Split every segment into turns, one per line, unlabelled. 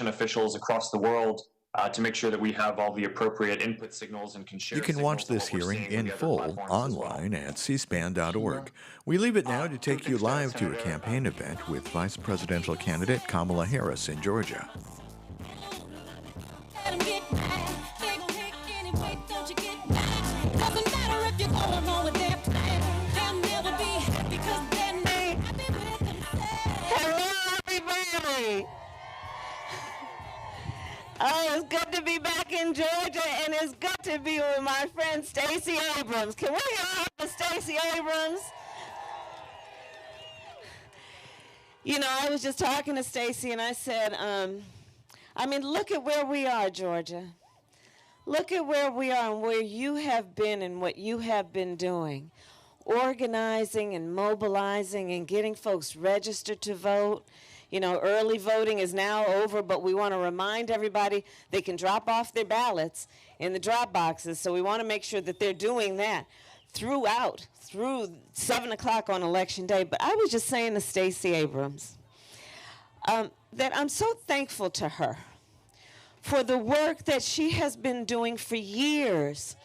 officials across the world to make sure that we have all the appropriate input signals and can share
You can watch
signals of
this
what we're
hearing
seeing with
in
the other
full
platforms as well.
online at cspan.org. We leave it now to take you live to a campaign event with Vice Presidential candidate Kamala Harris in Georgia.
Oh, it's good to be back in Georgia, and it's good to be with my friend Stacey Abrams. Can we all have Stacey Abrams? You know, I was just talking to Stacey, and I said, look at where we are, Georgia. Look at where we are and where you have been and what you have been doing. Organizing and mobilizing and getting folks registered to vote. You know, early voting is now over, but we want to remind everybody they can drop off their ballots in the drop boxes. So we want to make sure that they're doing that through 7 o'clock on Election Day. But I was just saying to Stacey Abrams that I'm so thankful to her for the work that she has been doing for years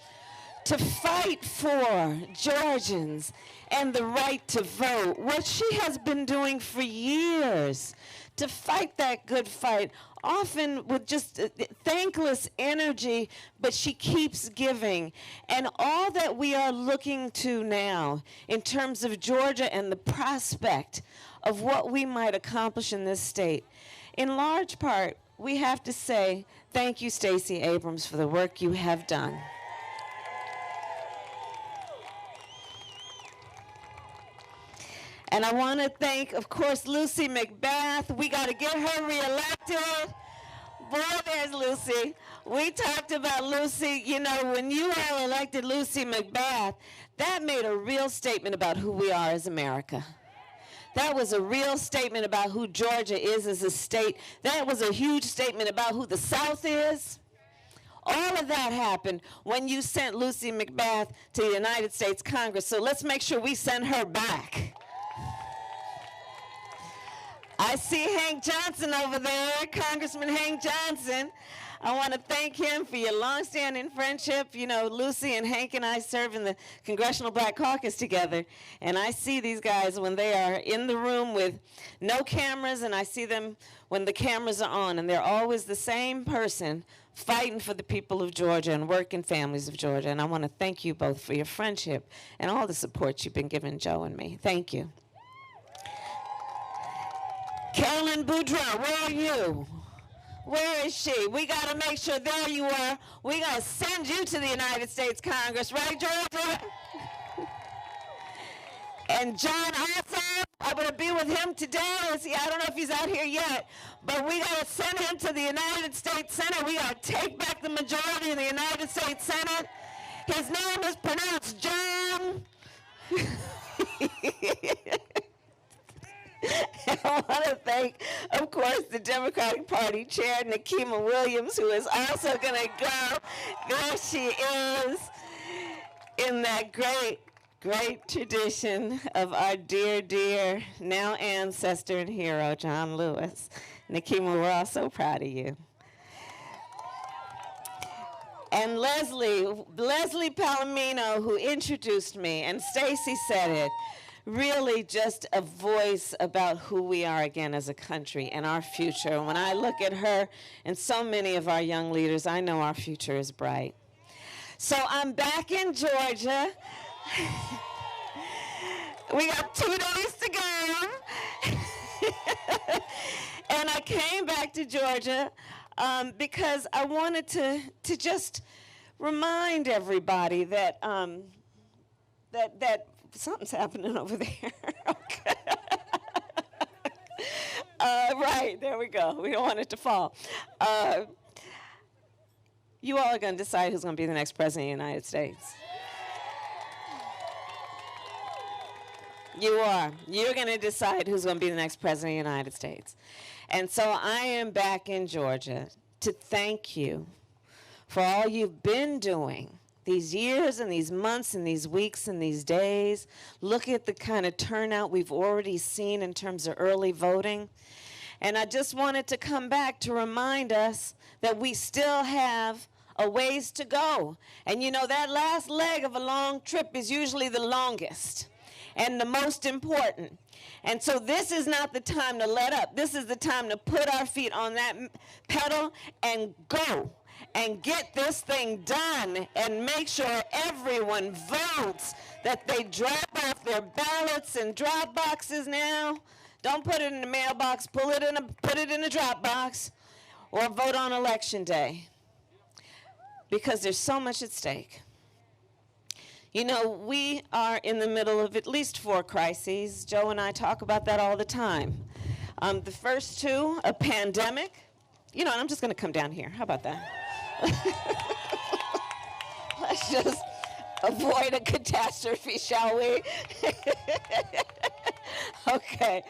to fight for Georgians and the right to vote. What she has been doing for years to fight that good fight, often with just thankless energy, but she keeps giving. And all that we are looking to now in terms of Georgia and the prospect of what we might accomplish in this state, in large part, we have to say, thank you, Stacey Abrams, for the work you have done. And I want to thank, of course, Lucy McBath. We got to get her reelected. Boy, there's Lucy. We talked about Lucy. You know, when you all elected Lucy McBath, that made a real statement about who we are as America. That was a real statement about who Georgia is as a state. That was a huge statement about who the South is. All of that happened when you sent Lucy McBath to the United States Congress. So let's make sure we send her back. I see Hank Johnson over there, Congressman Hank Johnson. I want to thank him for your longstanding friendship. You know, Lucy and Hank and I serve in the Congressional Black Caucus together, and I see these guys when they are in the room with no cameras, and I see them when the cameras are on, and they're always the same person fighting for the people of Georgia and working families of Georgia. And I want to thank you both for your friendship and all the support you've been giving Joe and me. Thank you. Carolyn Boudreaux, where are you? Where is she? We got to make sure, there you are. We got to send you to the United States Congress, right, Georgia? And John Ossoff, I'm going to be with him today. I don't know if he's out here yet, but we got to send him to the United States Senate. We got to take back the majority in the United States Senate. His name is pronounced John. I want to thank, of course, the Democratic Party Chair, Nikema Williams, who is also going to go. There she is, in that great, great tradition of our dear, dear, now ancestor and hero, John Lewis. Nikema, we're all so proud of you. And Leslie Palomino, who introduced me, and Stacey said it, really just a voice about who we are again as a country and our future. And when I look at her and so many of our young leaders, I know our future is bright. So I'm back in Georgia. We got 2 days to go. And I came back to Georgia because I wanted to just remind everybody that that something's happening over there. Okay. Right, there we go. We don't want it to fall. You all are going to decide who's going to be the next president of the United States. You are. You're going to decide who's going to be the next president of the United States. And so I am back in Georgia to thank you for all you've been doing these years and these months and these weeks and these days. Look at the kind of turnout we've already seen in terms of early voting. And I just wanted to come back to remind us that we still have a ways to go. And you know, that last leg of a long trip is usually the longest and the most important. And so this is not the time to let up. This is the time to put our feet on that pedal and go and get this thing done and make sure everyone votes, that they drop off their ballots and drop boxes now. Don't put it in the mailbox, put it in a drop box, or vote on election day, because there's so much at stake. You know, we are in the middle of at least 4 crises. Joe and I talk about that all the time. The first 2, a pandemic. You know, and I'm just going to come down here. How about that? Let's just avoid a catastrophe, shall we? Okay.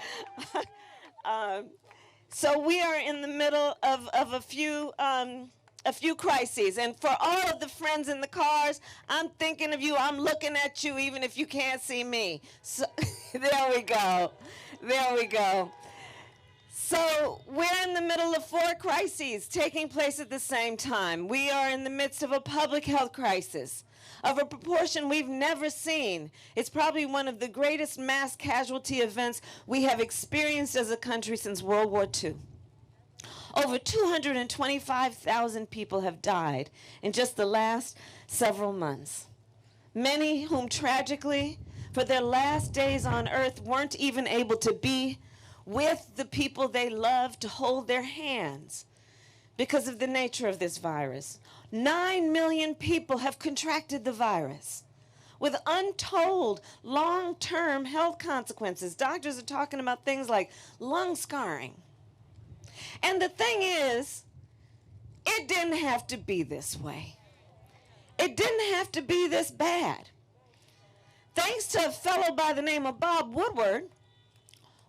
So we are in the middle of a few crises. And for all of the friends in the cars, I'm thinking of you. I'm looking at you even if you can't see me. So there we go. There we go. So we're in the middle of 4 crises taking place at the same time. We are in the midst of a public health crisis of a proportion we've never seen. It's probably one of the greatest mass casualty events we have experienced as a country since World War II. Over 225,000 people have died in just the last several months. Many whom tragically, for their last days on earth, weren't even able to be with the people they love, to hold their hands because of the nature of this virus. 9 million people have contracted the virus with untold long-term health consequences. Doctors are talking about things like lung scarring. And the thing is, it didn't have to be this way. It didn't have to be this bad. Thanks to a fellow by the name of Bob Woodward,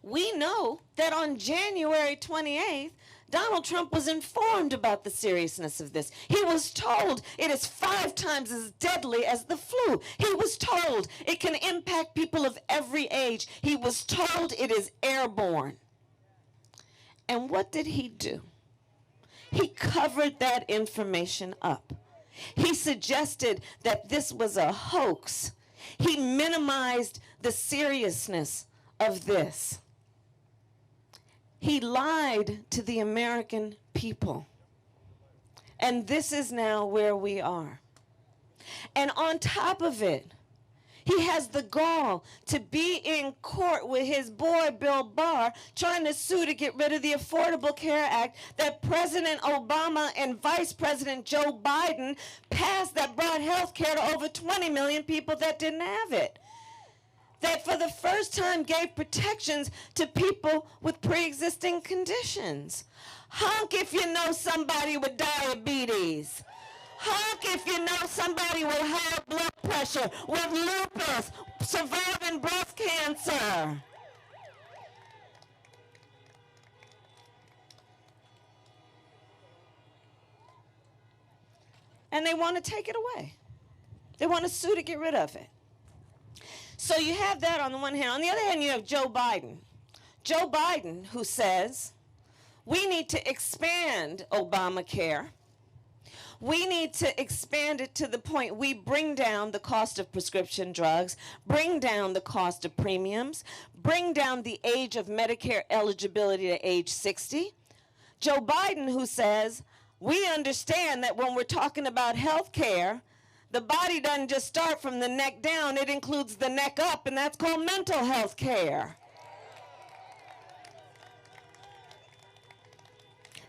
we know that on January 28th, Donald Trump was informed about the seriousness of this. He was told it is 5 times as deadly as the flu. He was told it can impact people of every age. He was told it is airborne. And what did he do? He covered that information up. He suggested that this was a hoax. He minimized the seriousness of this. He lied to the American people. And this is now where we are. And on top of it, he has the gall to be in court with his boy Bill Barr trying to sue to get rid of the Affordable Care Act that President Obama and Vice President Joe Biden passed, that brought health care to over 20 million people that didn't have it. That for the first time gave protections to people with pre-existing conditions. Honk if you know somebody with diabetes. Honk if you know somebody with high blood pressure, with lupus, surviving breast cancer. And they want to take it away. They want to sue to get rid of it. So you have that on the one hand. On the other hand, you have Joe Biden. Joe Biden, who says, we need to expand Obamacare. We need to expand it to the point we bring down the cost of prescription drugs, bring down the cost of premiums, bring down the age of Medicare eligibility to age 60. Joe Biden, who says, we understand that when we're talking about health care, the body doesn't just start from the neck down, it includes the neck up, and that's called mental health care.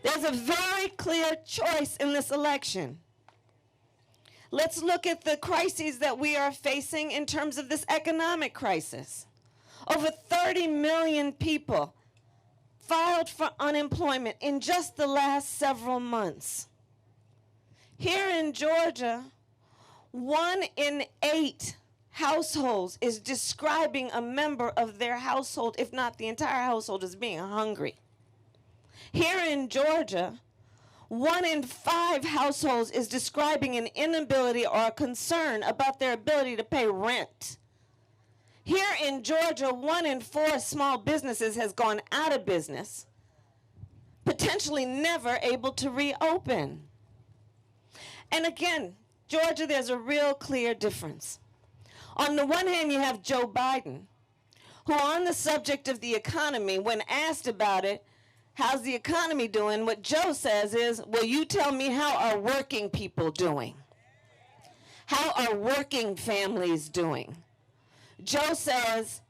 There's a very clear choice in this election. Let's look at the crises that we are facing in terms of this economic crisis. Over 30 million people filed for unemployment in just the last several months. Here in Georgia, 1 in 8 households is describing a member of their household, if not the entire household, as being hungry. Here in Georgia, 1 in 5 households is describing an inability or a concern about their ability to pay rent. Here in Georgia, 1 in 4 small businesses has gone out of business. potentially never able to reopen. And again, Georgia, there's a real clear difference. On the one hand, you have Joe Biden, who on the subject of the economy, when asked about it, how's the economy doing, what Joe says is, well, you tell me, how are working people doing? How are working families doing? Joe says,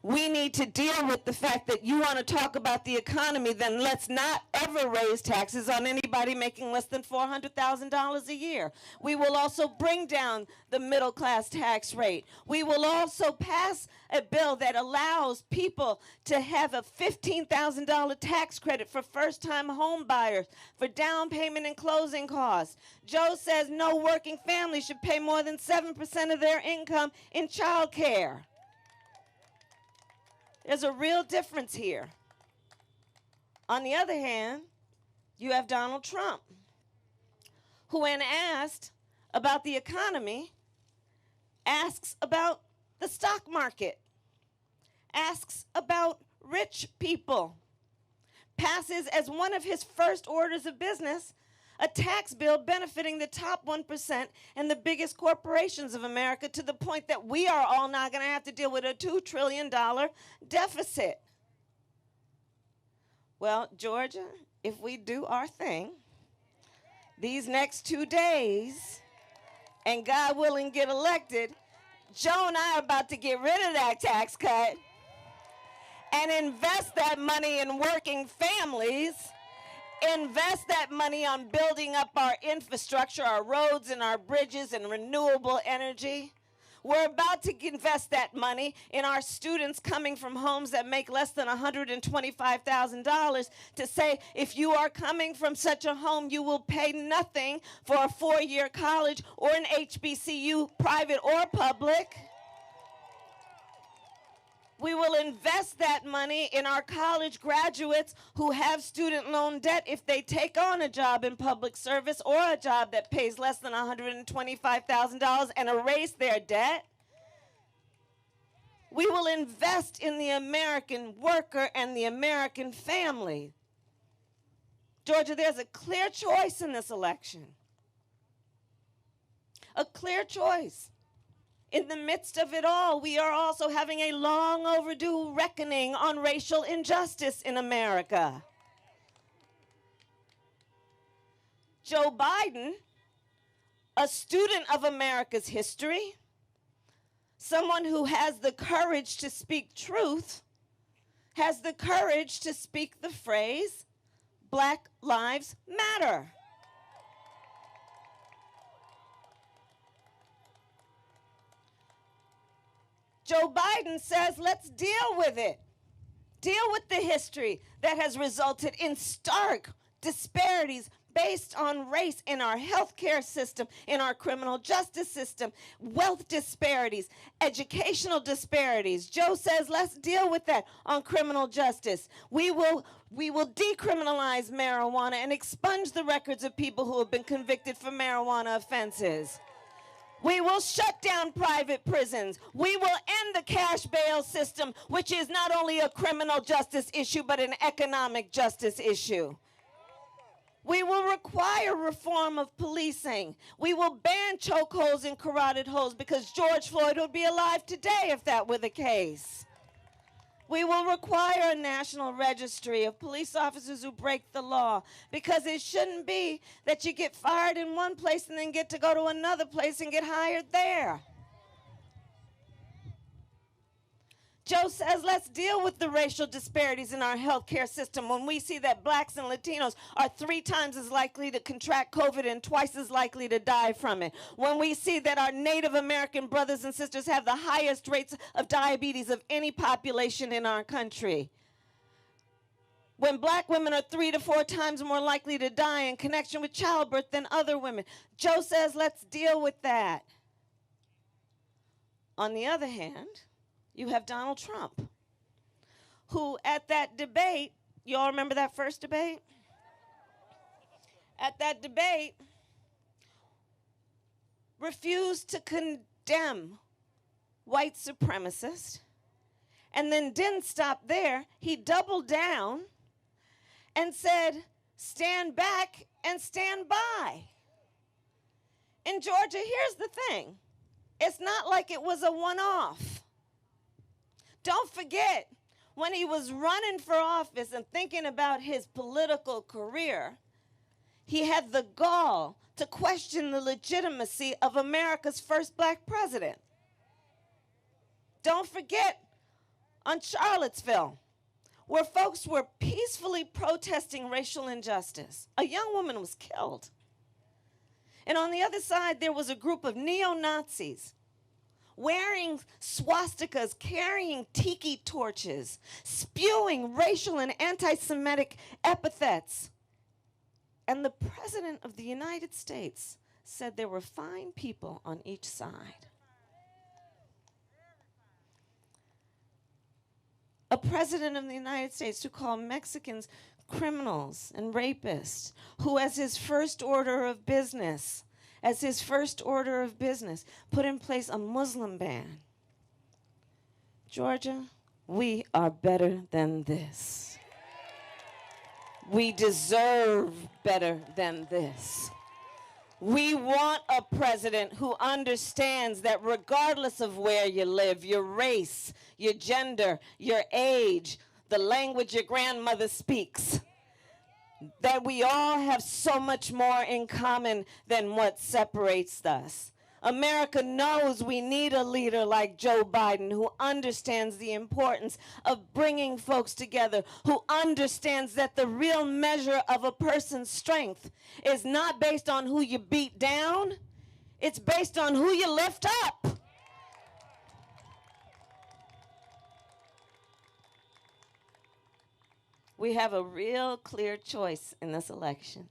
we need to deal with the fact that you want to talk about the economy, then let's not ever raise taxes on anybody making less than $400,000 a year. We will also bring down the middle class tax rate. We will also pass a bill that allows people to have a $15,000 tax credit for first-time home buyers for down payment and closing costs. Joe says no working family should pay more than 7% of their income in child care. There's a real difference here. On the other hand, you have Donald Trump, who when asked about the economy, asks about the stock market, asks about rich people, passes as one of his first orders of business a tax bill benefiting the top 1% and the biggest corporations of America, to the point that we are all now going to have to deal with a $2 trillion deficit. Well, Georgia, if we do our thing, these next 2 days, and God willing get elected, Joe and I are about to get rid of that tax cut and invest that money in working families, invest that money on building up our infrastructure, our roads and our bridges and renewable energy. We're about to invest that money in our students coming from homes that make less than $125,000 to say, if you are coming from such a home, you will pay nothing for a 4-year college or an HBCU, private or public. We will invest that money in our college graduates who have student loan debt if they take on a job in public service or a job that pays less than $125,000 and erase their debt. We will invest in the American worker and the American family. Georgia, there's a clear choice in this election. A clear choice. In the midst of it all, we are also having a long overdue reckoning on racial injustice in America. Joe Biden, a student of America's history, someone who has the courage to speak truth, has the courage to speak the phrase, Black Lives Matter. Joe Biden says, let's deal with it. Deal with the history that has resulted in stark disparities based on race in our healthcare system, in our criminal justice system, wealth disparities, educational disparities. Joe says, let's deal with that on criminal justice. We will decriminalize marijuana and expunge the records of people who have been convicted for marijuana offenses. We will shut down private prisons. We will end the cash bail system, which is not only a criminal justice issue, but an economic justice issue. We will require reform of policing. We will ban chokeholds and carotid holds, because George Floyd would be alive today if that were the case. We will require a national registry of police officers who break the law, because it shouldn't be that you get fired in one place and then get to go to another place and get hired there. Joe says, let's deal with the racial disparities in our healthcare system when we see that blacks and Latinos are 3 times as likely to contract COVID and twice as likely to die from it. When we see that our Native American brothers and sisters have the highest rates of diabetes of any population in our country. When black women are 3 to 4 times more likely to die in connection with childbirth than other women. Joe says, let's deal with that. On the other hand, you have Donald Trump, who at that debate, you all remember that first debate? At that debate, refused to condemn white supremacists, and then didn't stop there. He doubled down and said, stand back and stand by. In Georgia, here's the thing. It's not like it was a one-off. Don't forget, when he was running for office and thinking about his political career, he had the gall to question the legitimacy of America's first black president. Don't forget on Charlottesville, where folks were peacefully protesting racial injustice. A young woman was killed. And on the other side, there was a group of neo-Nazis wearing swastikas, carrying tiki torches, spewing racial and anti-Semitic epithets. And the President of the United States said there were fine people on each side. A president of the United States who called Mexicans criminals and rapists, who as his first order of business, put in place a Muslim ban. Georgia, we are better than this. We deserve better than this. We want a president who understands that regardless of where you live, your race, your gender, your age, the language your grandmother speaks, that we all have so much more in common than what separates us. America knows we need a leader like Joe Biden who understands the importance of bringing folks together, who understands that the real measure of a person's strength is not based on who you beat down, it's based on who you lift up. We have a real clear choice in this election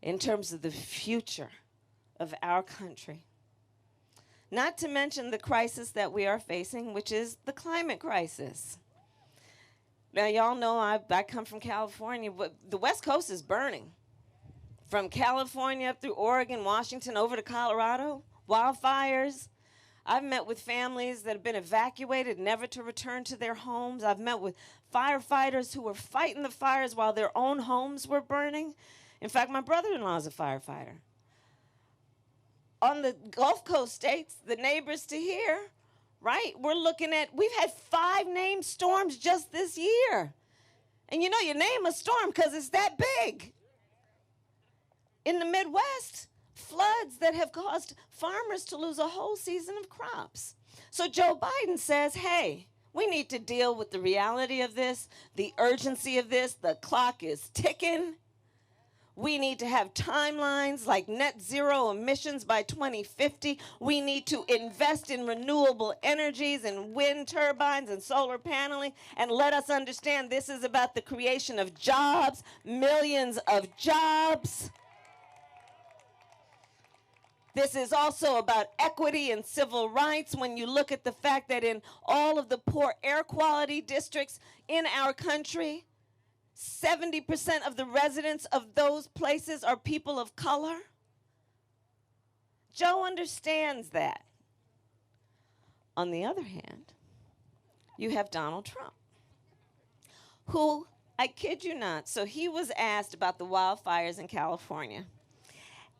in terms of the future of our country. Not to mention the crisis that we are facing, which is the climate crisis. Now, y'all know I come from California, but the West Coast is burning. From California up through Oregon, Washington, over to Colorado, wildfires. I've met with families that have been evacuated, never to return to their homes. I've met with firefighters who were fighting the fires while their own homes were burning. In fact, my brother-in-law is a firefighter. On the Gulf Coast states, the neighbors to here, right? We've had 5 named storms just this year. And you know, you name a storm because it's that big. In the Midwest, floods that have caused farmers to lose a whole season of crops. So Joe Biden says, hey, we need to deal with the reality of this, the urgency of this. The clock is ticking. We need to have timelines like net zero emissions by 2050. We need to invest in renewable energies and wind turbines and solar paneling. And let us understand this is about the creation of jobs, millions of jobs. This is also about equity and civil rights when you look at the fact that in all of the poor air quality districts in our country, 70% of the residents of those places are people of color. Joe understands that. On the other hand, you have Donald Trump, who, I kid you not, so he was asked about the wildfires in California.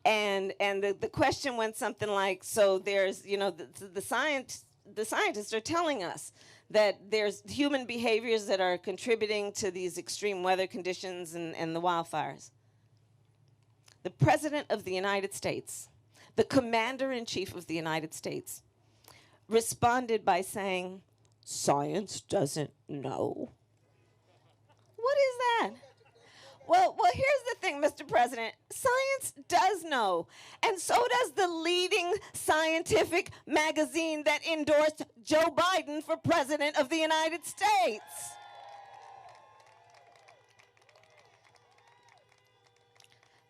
And the question went something like, so there's, you know, the scientists are telling us that there's human behaviors that are contributing to these extreme weather conditions and the wildfires. The President of the United States, the Commander-in-Chief of the United States, responded by saying, science doesn't know. What is that? Well, here's the thing, Mr. President. Science does know, and so does the leading scientific magazine that endorsed Joe Biden for President of the United States.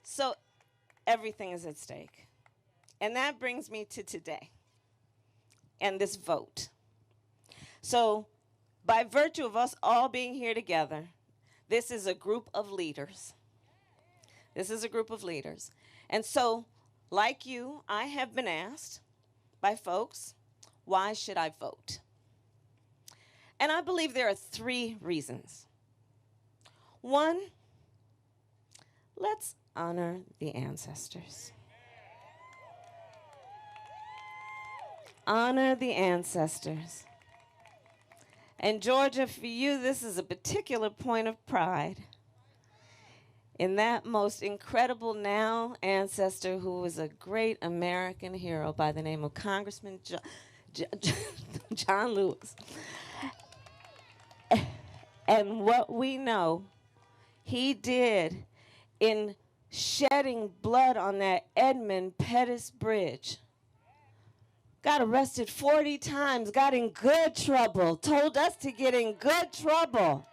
So everything is at stake. And that brings me to today and this vote. So by virtue of us all being here together, this is a group of leaders. This is a group of leaders. And so, like you, I have been asked by folks, why should I vote? And I believe there are 3 reasons. One, Let's honor the ancestors. Honor the ancestors. And Georgia, for you, this is a particular point of pride in that most incredible now ancestor who was a great American hero by the name of Congressman John Lewis. And what we know he did in shedding blood on that Edmund Pettus Bridge. Got arrested 40 times, got in good trouble, told us to get in good trouble.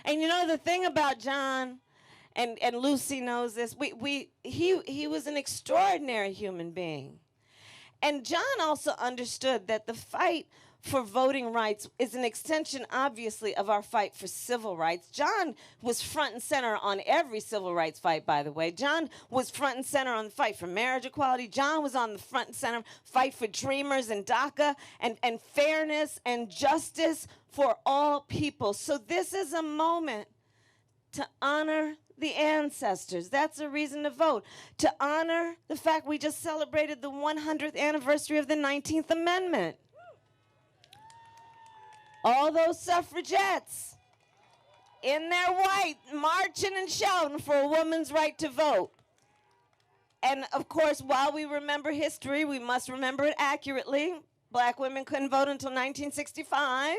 And you know the thing about John, and Lucy knows this, he was an extraordinary human being. And John also understood that the fight for voting rights is an extension, obviously, of our fight for civil rights. John was front and center on every civil rights fight, by the way. John was front and center on the fight for marriage equality. John was on the front and center fight for Dreamers and DACA and fairness and justice for all people. So this is a moment to honor the ancestors. That's a reason to vote. To honor the fact we just celebrated the 100th anniversary of the 19th Amendment. All those suffragettes in their white marching and shouting for a woman's right to vote. And of course, while we remember history, we must remember it accurately. Black women couldn't vote until 1965.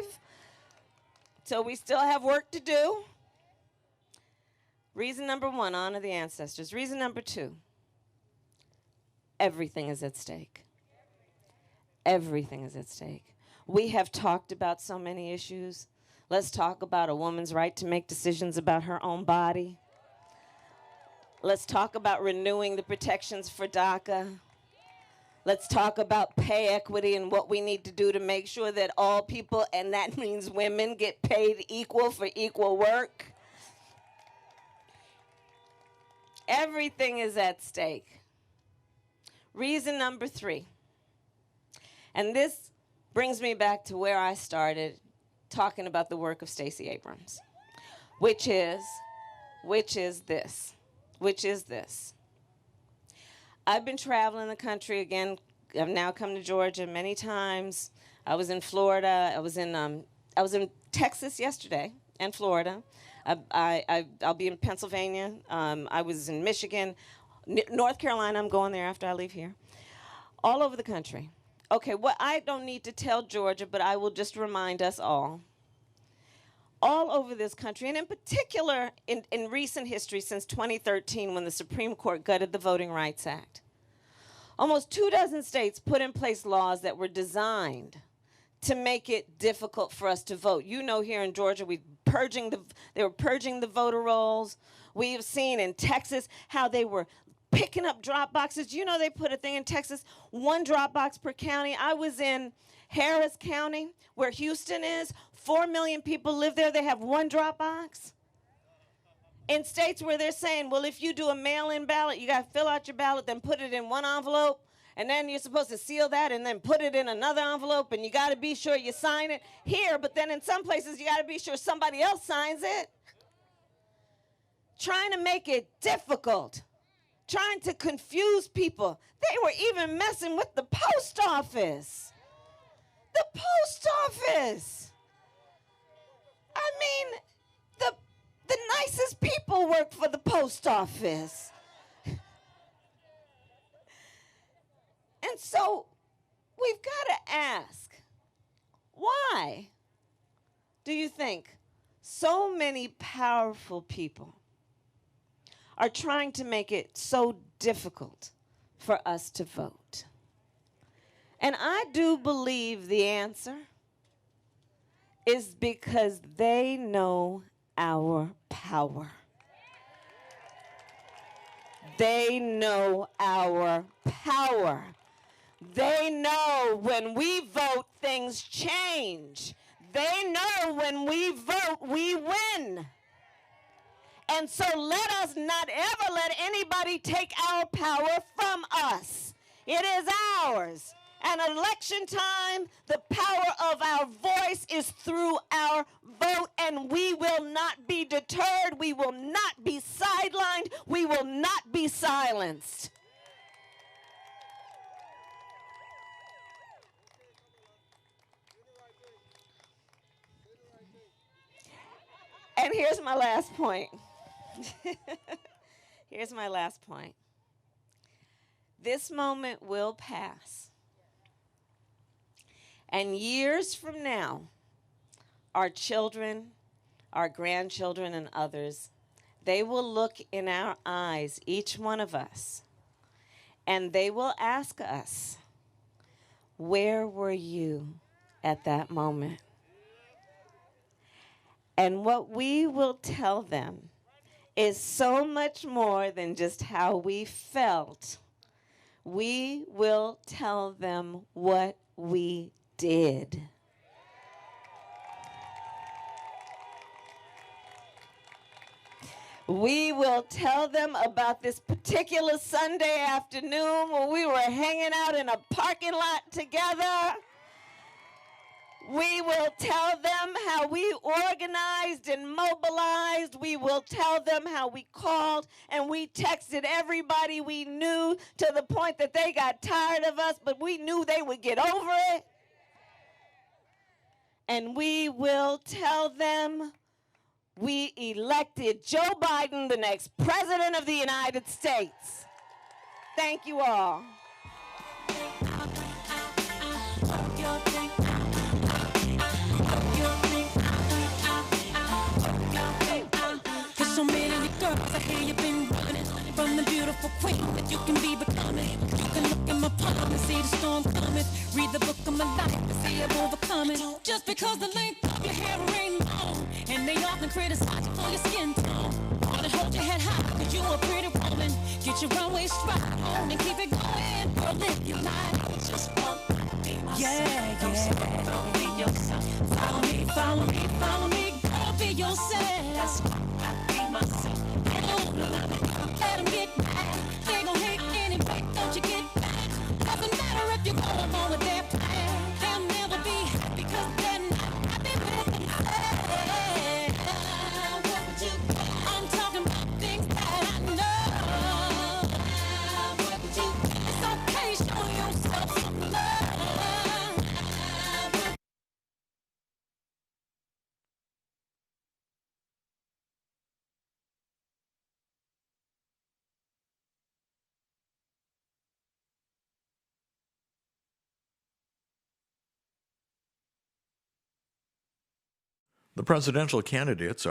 So we still have work to do. Reason number one, honor the ancestors. Reason number two, everything is at stake. Everything is at stake. We have talked about so many issues. Let's talk about a woman's right to make decisions about her own body. Let's talk about renewing the protections for DACA. Let's talk about pay equity and what we need to do to make sure that all people, and that means women, get paid equal for equal work. Everything is at stake. Reason number three, and this brings me back to where I started talking about the work of Stacey Abrams, which is this. I've been traveling the country again. I've now come to Georgia many times. I was in Florida. I was in Texas yesterday and Florida. I'll be in Pennsylvania. I was in Michigan, North Carolina. I'm going there after I leave here. All over the country. Okay, what I don't need to tell Georgia, but I will just remind us all over this country, and in particular in recent history since 2013 when the Supreme Court gutted the Voting Rights Act, almost 24 states put in place laws that were designed to make it difficult for us to vote. You know, here in Georgia, they were purging the voter rolls. We have seen in Texas how they were picking up drop boxes. You know, they put a thing in Texas, 1 drop box per county. I was in Harris County, where Houston is. 4 million people live there. They have 1 drop box. In states where they're saying, well, if you do a mail-in ballot, you got to fill out your ballot, then put it in 1 envelope, and then you're supposed to seal that and then put it in another envelope, and you got to be sure you sign it here, but then in some places you got to be sure somebody else signs it. Trying to make it difficult. Trying to confuse people. They were even messing with the post office. The post office. I mean, the nicest people work for the post office. And so we've got to ask, why do you think so many powerful people are trying to make it so difficult for us to vote? And I do believe the answer is because they know our power. They know our power. They know when we vote, things change. They know when we vote, we win. And so let us not ever let anybody take our power from us. It is ours. And election time, the power of our voice is through our vote, and we will not be deterred. We will not be sidelined. We will not be silenced. And here's my last point. Here's my last point. This moment will pass. And years from now, our children, our grandchildren, and others, they will look in our eyes, each one of us, and they will ask us, where were you at that moment? And what we will tell them is so much more than just how we felt. We will tell them what we did. We will tell them about this particular Sunday afternoon when we were hanging out in a parking lot together. We will tell them how we organized and mobilized. We will tell them how we called and we texted everybody we knew to the point that they got tired of us, but we knew they would get over it. And we will tell them we elected Joe Biden the next president of the United States. Thank you all.
So many girls, I hear you've been running from the beautiful queen that you can be becoming. You can look in my palm and see the storm coming. Read the book of my life and see I'm overcoming. Just because the length of your hair ain't long, and they often criticize you for your skin tone. Wanna hold your head high, cause you a pretty woman. Get your runway strut on and keep it going. Girl, live your life. Just want to be myself. Yeah. Don't be yourself. Follow me, follow me, follow me. Girl, be yourself. That's why I be myself. Let them get mad. They gon' hate anyway, don't you get mad? Doesn't matter if you go along with their plan. They'll never be happy cause they're not happy with themselves. What would you do? I'm talking about things that I know. What would you do? It's okay, show yourself some love.
The presidential candidates